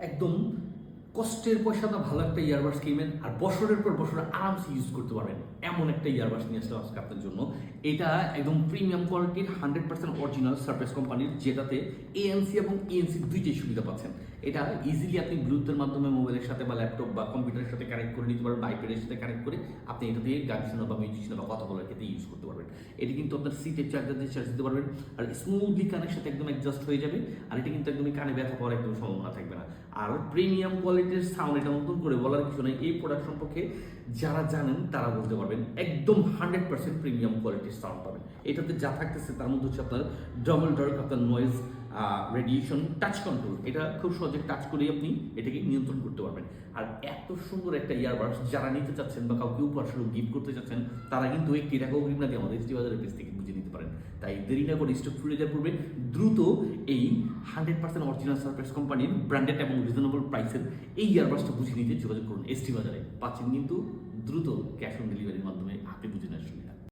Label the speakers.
Speaker 1: একদম কষ্টের পয়সাটা ভালো একটা ইয়ারবাডস কিনবেন আর বছরের পর বছর আরামসে ইউজ করতে পারবেন এমন একটা ইয়ারবাডস নিয়ে আসলাম আজকে আপনার জন্য। এটা একদম প্রিমিয়াম কোয়ালিটির 100% অরিজিনাল সারফেস কোম্পানির, যেটাতে এএনসি এবং ইএনসি দুইটাই সুবিধা পাচ্ছেন। এটা ইজিলি আপনি ব্লুটুথের মাধ্যমে মোবাইলের সাথে বা ল্যাপটপ বা কম্পিউটারের সাথে কানেক্ট করে নিতে পারবেন, আইপ্যাডের সাথে কানেক্ট করে আপনি এটা দিয়ে গান শোনা বা মিউজিক শোনা বা কথা বলার ক্ষেত্রে ইউজ করতে পারবেন। এটি কিন্তু আপনার সিটের চার্জার দিয়ে চার্জ দিতে পারবেন আর স্মুথলি কানের সাথে একদম অ্যাডজাস্ট হয়ে যাবে। আর এটা কিন্তু একদমই কানে ব্যথা পাওয়ার একদম সম্ভাবনা থাকবে না। আর প্রিমিয়াম কোয়ালিটির সাউন্ড, এটা নতুন করে বলার কিছু নেই। এই প্রোডাক্ট সম্পর্কে যারা জানেন তারা বলতে পারবেন, একদম 100% প্রিমিয়াম কোয়ালিটির সাউন্ড পাবেন। এটাতে যা থাকতেছে তার মধ্যে হচ্ছে আপনার ডবল ডর্ক, আপনার নয়েজ রেডিয়েশন, টাচ কন্ট্রোল। এটা খুব সহজে টাচ করেই আপনি এটাকে নিয়ন্ত্রণ করতে পারবেন। আর এত সুন্দর একটা ইয়ারবাডস যারা নিতে চাচ্ছেন বা কাউকে উপহারস্বরূপ গিফট করতে চাচ্ছেন, তারা কিন্তু একটি টাকাও অগ্রিম না দিয়ে আমাদের এসটি বাজারের পেজ থেকে বুঝে নিতে পারেন। তাই দেরি না করে স্টক ফুলে যাওয়ার পূর্বে দ্রুত এই 100% অরিজিনাল সারফেস কোম্পানির ব্র্যান্ডেড এবং রিজনেবল প্রাইসের এই ইয়ারবাডসটা বুঝে নিতে যোগাযোগ করুন এসটি বাজারে। পাচ্ছেন কিন্তু দ্রুত ক্যাশ অন ডেলিভারির মাধ্যমে হাতে বুঝে